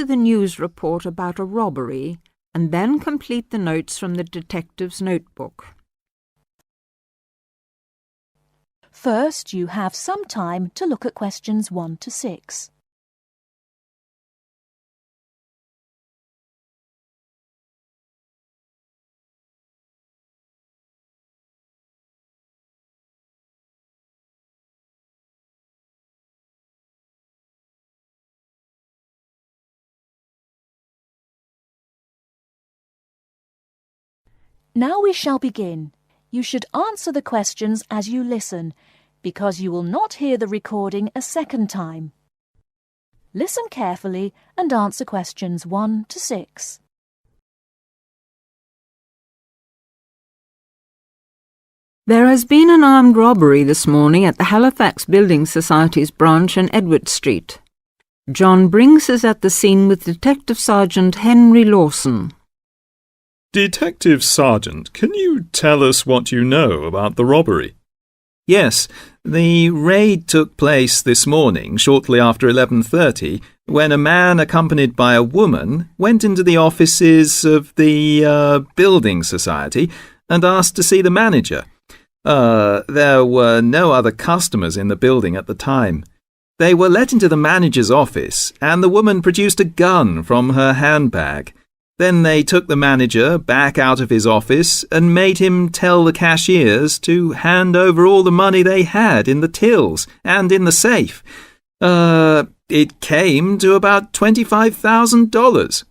to the news report about a robbery and then complete the notes from the detective's notebook. First, you have some time to look at questions 1 to 6. Now we shall begin. You should answer the questions as you listen, because you will not hear the recording a second time. Listen carefully and answer questions 1 to 6. There has been an armed robbery this morning at the Halifax Building Society's branch in Edward Street. John Brinks is at the scene with Detective Sergeant Henry Lawson. Detective Sergeant, can you tell us what you know about the robbery? Yes, the raid took place this morning shortly after 11:30 when a man accompanied by a woman went into the offices of the Building Society and asked to see the manager. There were no other customers in the building at the time. They were let into the manager's office and the woman produced a gun from her handbag. Then they took the manager back out of his office and made him tell the cashiers to hand over all the money they had in the tills and in the safe. It came to about $25,000.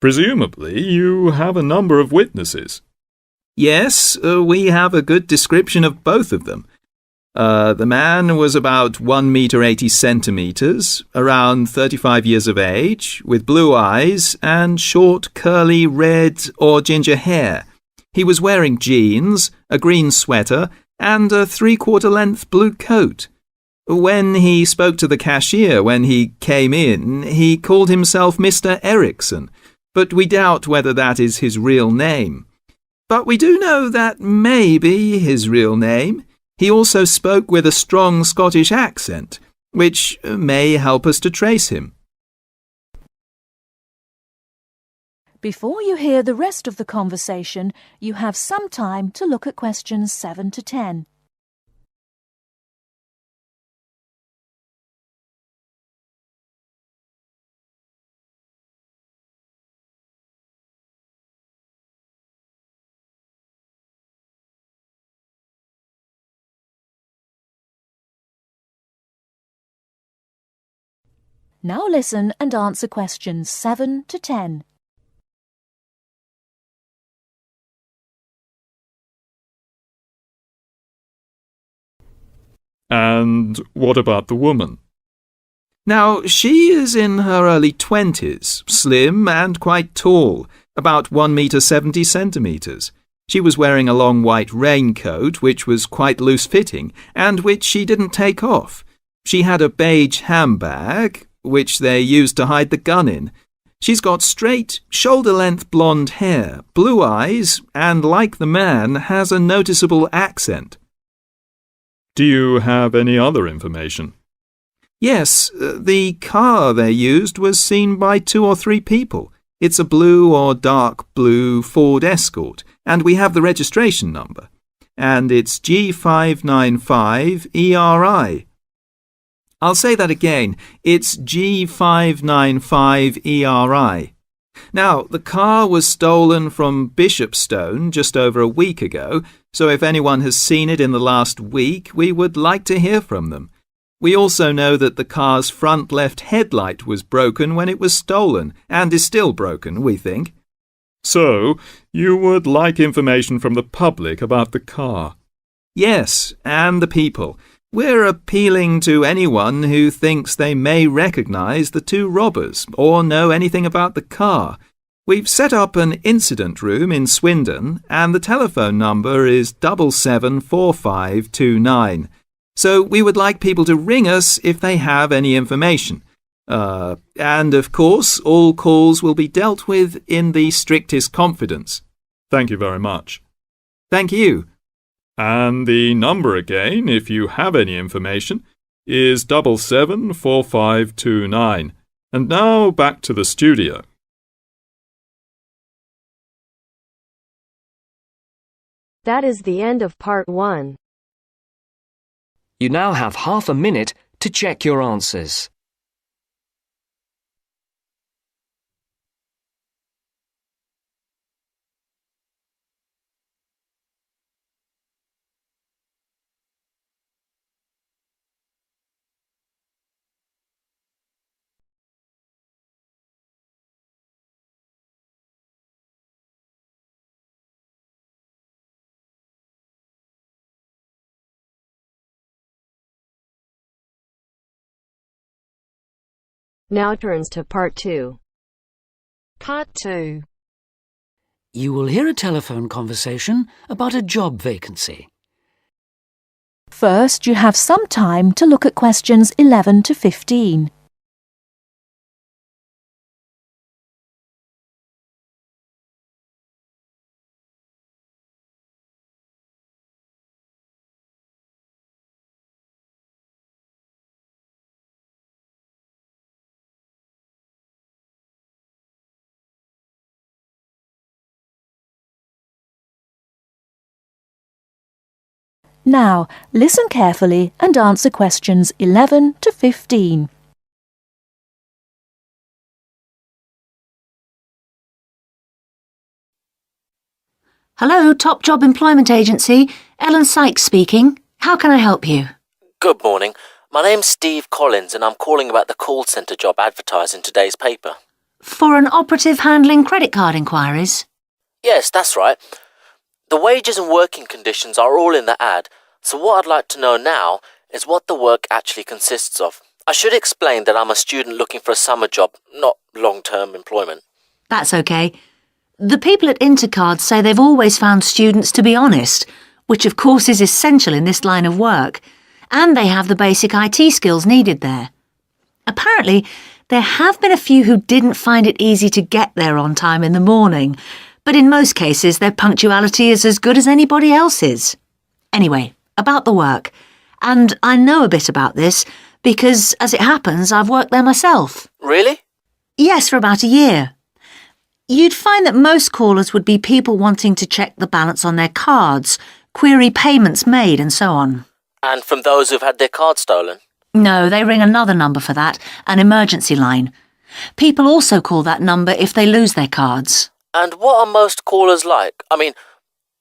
Presumably, you have a number of witnesses. Yes, we have a good description of both of them. The man was about 1 meter 80 centimeters, around 35 years of age, with blue eyes and short, curly red or ginger hair. He was wearing jeans, a green sweater, and a 3/4 length blue coat. When he spoke to the cashier when he came in, he called himself Mr. Erickson, but we doubt whether that is his real name. But we do know that may be his real name. He also spoke with a strong Scottish accent, which may help us to trace him. Before you hear the rest of the conversation, you have some time to look at questions 7 to 10. Now listen and answer questions 7 to 10. And what about the woman? Now, she is in her early 20s, slim and quite tall, about 1 meter 70 centimeters. She was wearing a long white raincoat, which was quite loose-fitting, and which she didn't take off. She had a beige handbag, which they used to hide the gun in. She's got straight, shoulder-length blonde hair, blue eyes, and like the man, has a noticeable accent. Do you have any other information? Yes, the car they used was seen by 2 or 3 people. It's a blue or dark blue Ford Escort, and we have the registration number. And it's G595ERI. I'll say that again. It's G595ERI. Now, the car was stolen from Bishopstone just over a week ago, so if anyone has seen it in the last week, we would like to hear from them. We also know that the car's front left headlight was broken when it was stolen, and is still broken, we think. So, you would like information from the public about the car? Yes, and the people. We're appealing to anyone who thinks they may recognise the 2 robbers or know anything about the car. We've set up an incident room in Swindon and the telephone number is 774529. So we would like people to ring us if they have any information. And of course, all calls will be dealt with in the strictest confidence. Thank you very much. Thank you. And the number again, if you have any information, is 774529. And now back to the studio. That is the end of part 1. You now have half a minute to check your answers. Now turns to part 2. Part 2. You will hear a telephone conversation about a job vacancy. First, you have some time to look at questions 11 to 15. Now, listen carefully and answer questions 11 to 15. Hello, Top Job Employment Agency. Ellen Sykes speaking. How can I help you? Good morning. My name's Steve Collins and I'm calling about the call centre job advertised in today's paper. For an operative handling credit card inquiries? Yes, that's right. The wages and working conditions are all in the ad, so what I'd like to know now is what the work actually consists of. I should explain that I'm a student looking for a summer job, not long-term employment. That's okay. The people at Intercard say they've always found students to be honest, which of course is essential in this line of work, and they have the basic IT skills needed there. Apparently, there have been a few who didn't find it easy to get there on time in the morning, but in most cases their punctuality is as good as anybody else's. Anyway, about the work. And I know a bit about this because, as it happens, I've worked there myself. Really? Yes, for about a year. You'd find that most callers would be people wanting to check the balance on their cards, query payments made and so on. And from those who've had their card stolen? No, they ring another number for that, an emergency line. People also call that number if they lose their cards. And what are most callers like? I mean,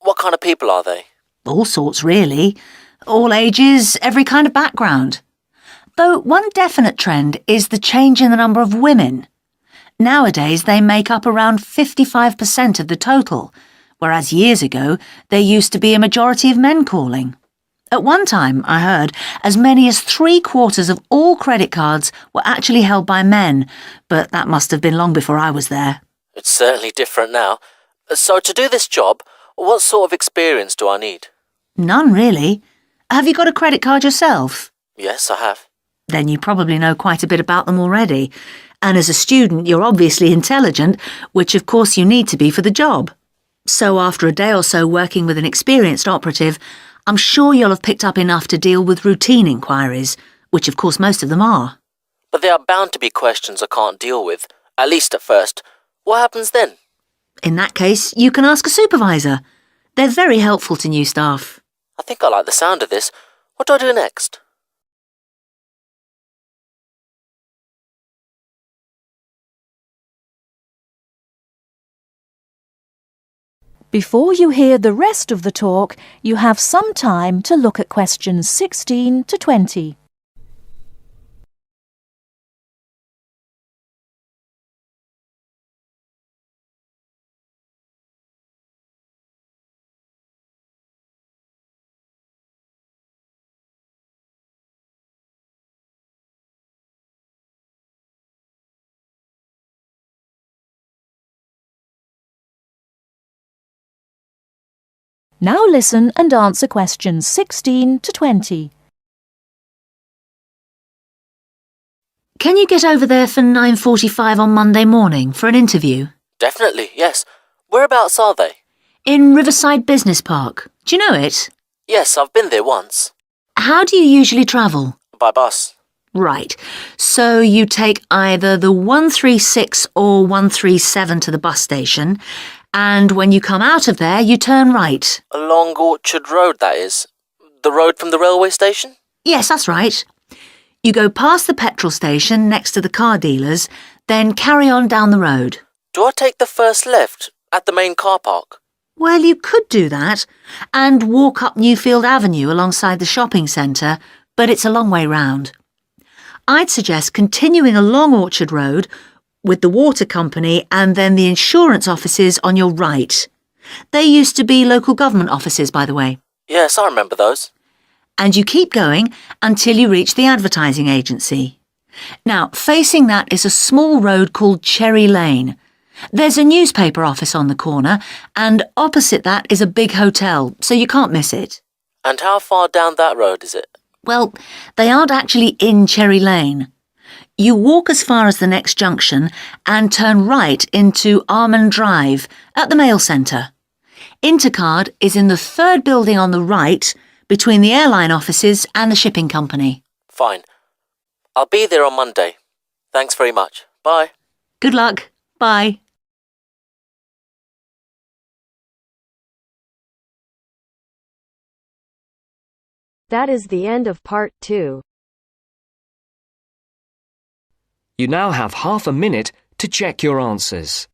what kind of people are they? All sorts, really. All ages, every kind of background. Though one definite trend is the change in the number of women. Nowadays, they make up around 55% of the total, whereas years ago, there used to be a majority of men calling. At one time, I heard, as many as 3/4 of all credit cards were actually held by men, but that must have been long before I was there. It's certainly different now. So to do this job, what sort of experience do I need? None, really. Have you got a credit card yourself? Yes, I have. Then you probably know quite a bit about them already. And as a student, you're obviously intelligent, which of course you need to be for the job. So after a day or so working with an experienced operative, I'm sure you'll have picked up enough to deal with routine inquiries, which of course most of them are. But there are bound to be questions I can't deal with, at least at first. What happens then? In that case, you can ask a supervisor. They're very helpful to new staff. I think I like the sound of this. What do I do next? Before you hear the rest of the talk, you have some time to look at questions 16 to 20. Now listen and answer questions 16 to 20. Can you get over there for 9:45 on Monday morning for an interview? Definitely, yes. Whereabouts are they? In Riverside Business Park. Do you know it? Yes, I've been there once. How do you usually travel? By bus. Right. So you take either the 136 or 137 to the bus station, and when you come out of there, you turn right. Along Orchard Road, that is. The road from the railway station? Yes, that's right. You go past the petrol station next to the car dealers, then carry on down the road. Do I take the first left at the main car park? Well, you could do that, and walk up Newfield Avenue alongside the shopping centre, but it's a long way round. I'd suggest continuing along Orchard Road with the water company and then the insurance offices on your right. They used to be local government offices, by the way. Yes, I remember those. And you keep going until you reach the advertising agency. Now, facing that is a small road called Cherry Lane. There's a newspaper office on the corner, and opposite that is a big hotel, so you can't miss it. And how far down that road is it? Well, they aren't actually in Cherry Lane. You walk as far as the next junction and turn right into Armand Drive at the mail centre. Intercard is in the third building on the right, between the airline offices and the shipping company. Fine. I'll be there on Monday. Thanks very much. Bye. Good luck. Bye. That is the end of part 2. You now have half a minute to check your answers.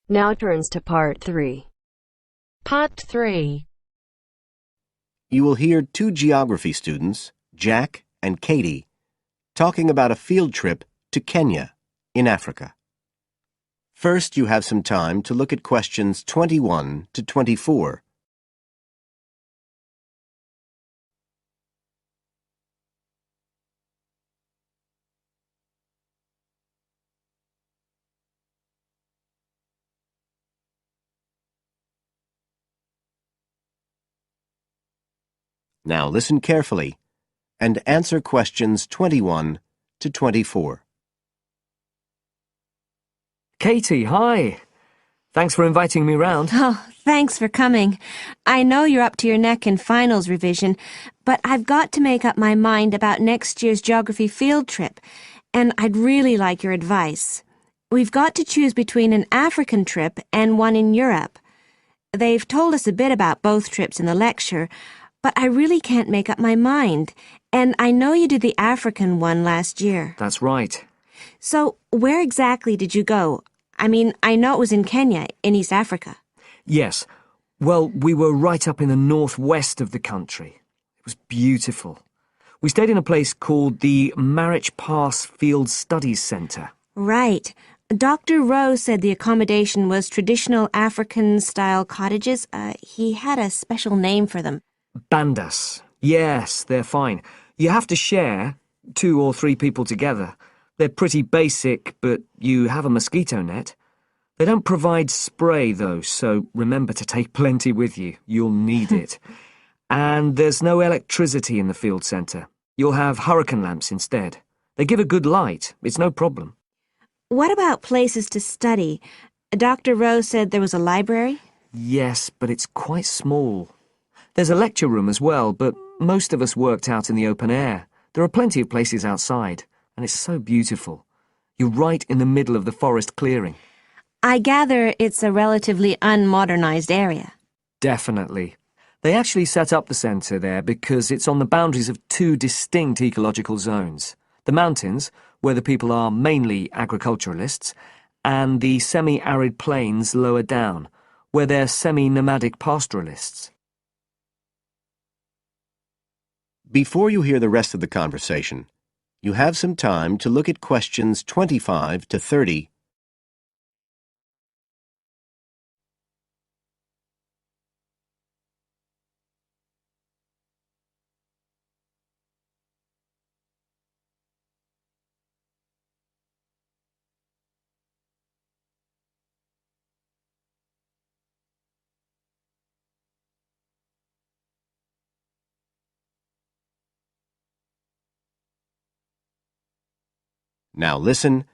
Now turns to part 3. Part 3. You will hear two geography students, Jack and Katie, talking about a field trip to Kenya in Africa. First, you have some time to look at questions 21 to 24. Now listen carefully and answer questions 21 to 24. Katie, hi. Thanks for inviting me round. Oh, thanks for coming. I know you're up to your neck in finals revision, but I've got to make up my mind about next year's geography field trip, and I'd really like your advice. We've got to choose between an African trip and one in Europe. They've told us a bit about both trips in the lecture, but I really can't make up my mind, and I know you did the African one last year. That's right. So, where exactly did you go? I mean, I know it was in Kenya, in East Africa. Yes. Well, we were right up in the northwest of the country. It was beautiful. We stayed in a place called the Marich Pass Field Studies Centre. Right. Dr. Rowe said the accommodation was traditional African-style cottages. He had a special name for them. Bandas. Yes, they're fine. You have to share, 2 or 3 people together. They're pretty basic, but you have a mosquito net. They don't provide spray, though, so remember to take plenty with you. You'll need it. And there's no electricity in the field centre. You'll have hurricane lamps instead. They give a good light. It's no problem. What about places to study? Dr. Rowe said there was a library? Yes, but it's quite small. There's a lecture room as well, but most of us worked out in the open air. There are plenty of places outside, and it's so beautiful. You're right in the middle of the forest clearing. I gather it's a relatively unmodernized area. Definitely. They actually set up the centre there because it's on the boundaries of 2 distinct ecological zones. The mountains, where the people are mainly agriculturalists, and the semi-arid plains lower down, where they're semi-nomadic pastoralists. Before you hear the rest of the conversation, you have some time to look at questions 25 to 30. Now listen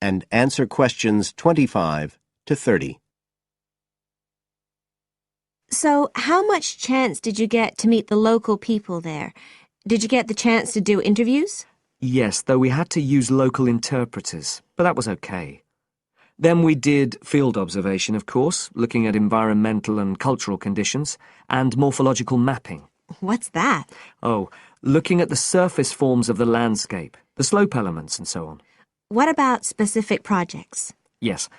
and answer questions 25 to 30. So, how much chance did you get to meet the local people there? Did you get the chance to do interviews? Yes, though we had to use local interpreters, but that was okay. Then we did field observation, of course, looking at environmental and cultural conditions, and morphological mapping. What's that? Oh, looking at the surface forms of the landscape, the slope elements and so on. What about specific projects? Yes.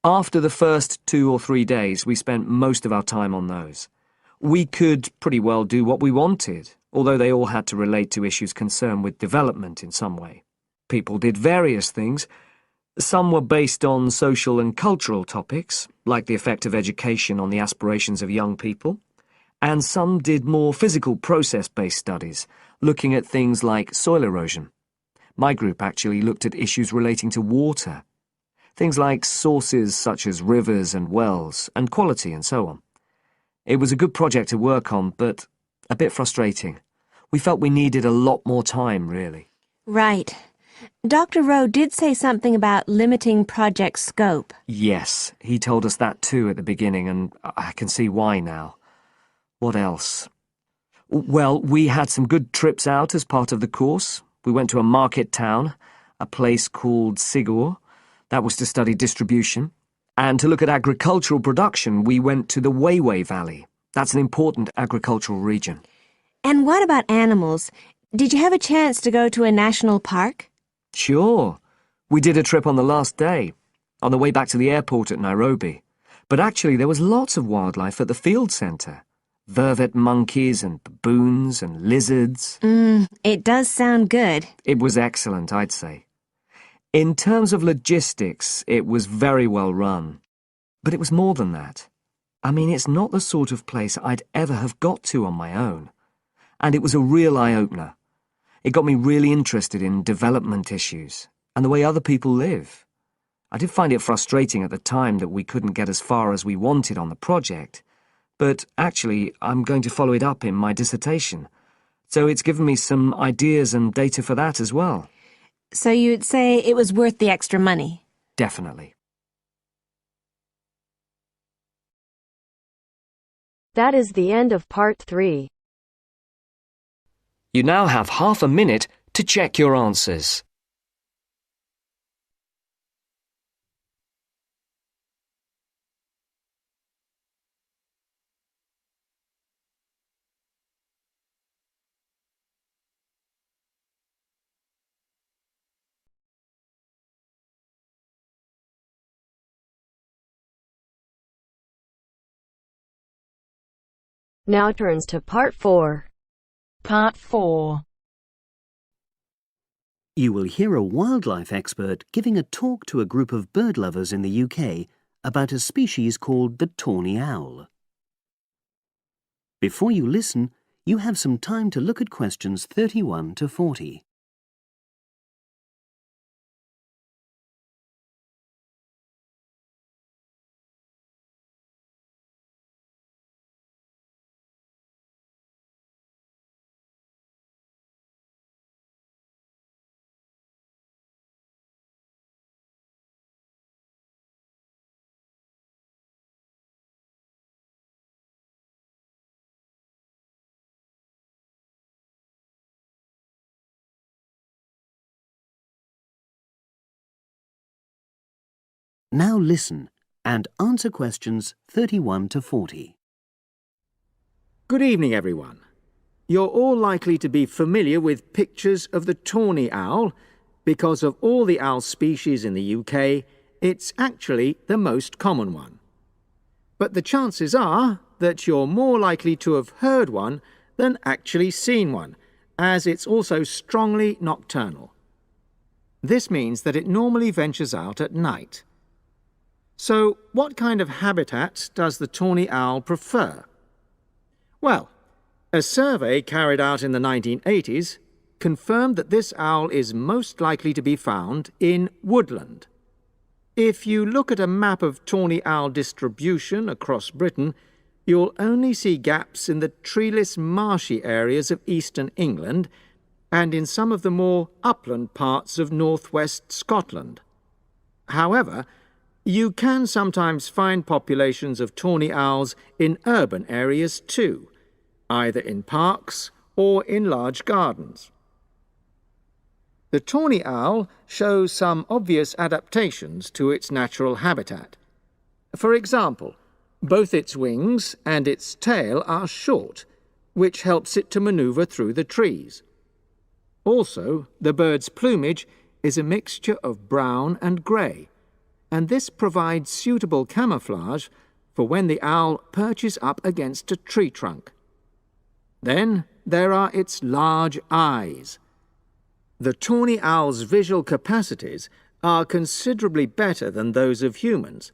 After the first 2 or 3 days, we spent most of our time on those. We could pretty well do what we wanted, although they all had to relate to issues concerned with development in some way. People did various things. Some were based on social and cultural topics, like the effect of education on the aspirations of young people, and some did more physical process-based studies, looking at things like soil erosion. My group actually looked at issues relating to water, things like sources such as rivers and wells, and quality and so on. It was a good project to work on, but a bit frustrating. We felt we needed a lot more time, really. Right. Dr. Rowe did say something about limiting project scope. Yes, he told us that too at the beginning, and I can see why now. What else? Well, we had some good trips out as part of the course. We went to a market town, a place called Sigur. That was to study distribution. And to look at agricultural production, we went to the Weiwei Valley. That's an important agricultural region. And what about animals? Did you have a chance to go to a national park? Sure. We did a trip on the last day, on the way back to the airport at Nairobi. But actually there was lots of wildlife at the field centre. Vervet monkeys and baboons and lizards. It does sound good. It was excellent, I'd say. In terms of logistics, it was very well run. But it was more than that. I mean, it's not the sort of place I'd ever have got to on my own. And it was a real eye-opener. It got me really interested in development issues and the way other people live. I did find it frustrating at the time that we couldn't get as far as we wanted on the project. But actually, I'm going to follow it up in my dissertation. So it's given me some ideas and data for that as well. So you'd say it was worth the extra money? Definitely. That is the end of part 3. You now have half a minute to check your answers. Now turns to part 4. Part 4. You will hear a wildlife expert giving a talk to a group of bird lovers in the UK about a species called the tawny owl. Before you listen, you have some time to look at questions 31 to 40. Now listen and answer questions 31 to 40. Good evening, everyone. You're all likely to be familiar with pictures of the tawny owl. Because of all the owl species in the UK, it's actually the most common one. But the chances are that you're more likely to have heard one than actually seen one, as it's also strongly nocturnal. This means that it normally ventures out at night. So, what kind of habitat does the tawny owl prefer? Well, a survey carried out in the 1980s confirmed that this owl is most likely to be found in woodland. If you look at a map of tawny owl distribution across Britain, you'll only see gaps in the treeless marshy areas of eastern England and in some of the more upland parts of northwest Scotland. However, you can sometimes find populations of tawny owls in urban areas too, either in parks or in large gardens. The tawny owl shows some obvious adaptations to its natural habitat. For example, both its wings and its tail are short, which helps it to maneuver through the trees. Also, the bird's plumage is a mixture of brown and grey, and this provides suitable camouflage for when the owl perches up against a tree trunk. Then there are its large eyes. The tawny owl's visual capacities are considerably better than those of humans,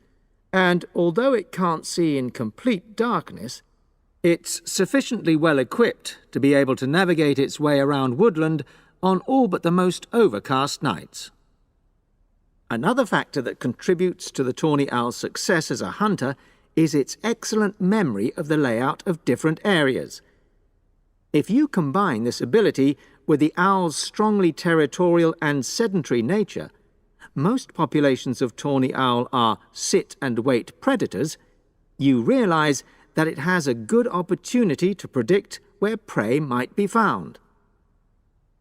and although it can't see in complete darkness, it's sufficiently well equipped to be able to navigate its way around woodland on all but the most overcast nights. Another factor that contributes to the tawny owl's success as a hunter is its excellent memory of the layout of different areas. If you combine this ability with the owl's strongly territorial and sedentary nature, most populations of tawny owl are sit-and-wait predators, you realize that it has a good opportunity to predict where prey might be found.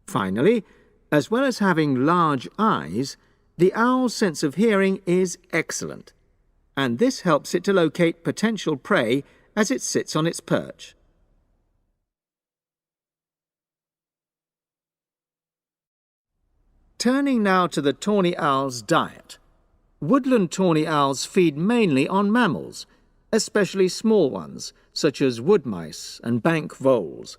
Finally, as well as having large eyes, the owl's sense of hearing is excellent, and this helps it to locate potential prey as it sits on its perch. Turning now to the tawny owl's diet. Woodland tawny owls feed mainly on mammals, especially small ones, such as wood mice and bank voles.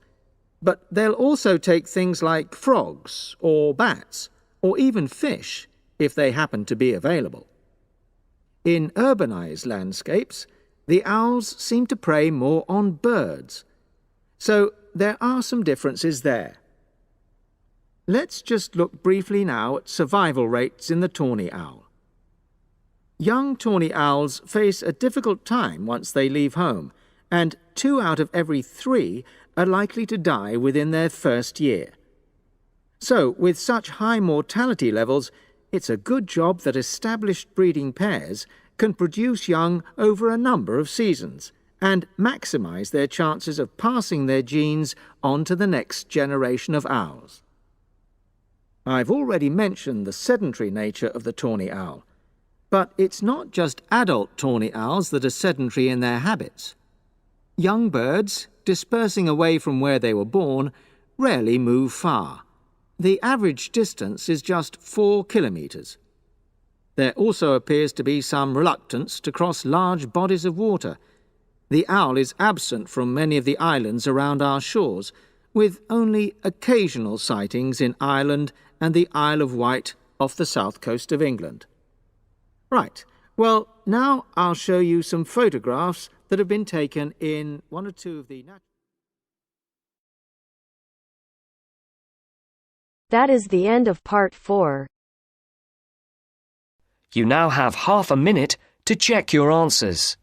But they'll also take things like frogs or bats, or even fish, if they happen to be available. In urbanized landscapes, the owls seem to prey more on birds. So there are some differences there. Let's just look briefly now at survival rates in the tawny owl. Young tawny owls face a difficult time once they leave home, and 2 out of every 3 are likely to die within their first year. So, with such high mortality levels, it's a good job that established breeding pairs can produce young over a number of seasons and maximize their chances of passing their genes on to the next generation of owls. I've already mentioned the sedentary nature of the tawny owl, but it's not just adult tawny owls that are sedentary in their habits. Young birds, dispersing away from where they were born, rarely move far. The average distance is just 4 kilometres. There also appears to be some reluctance to cross large bodies of water. The owl is absent from many of the islands around our shores, with only occasional sightings in Ireland and the Isle of Wight off the south coast of England. Right, well, now I'll show you some photographs that have been taken in one or two of the... That is the end of part 4. You now have half a minute to check your answers.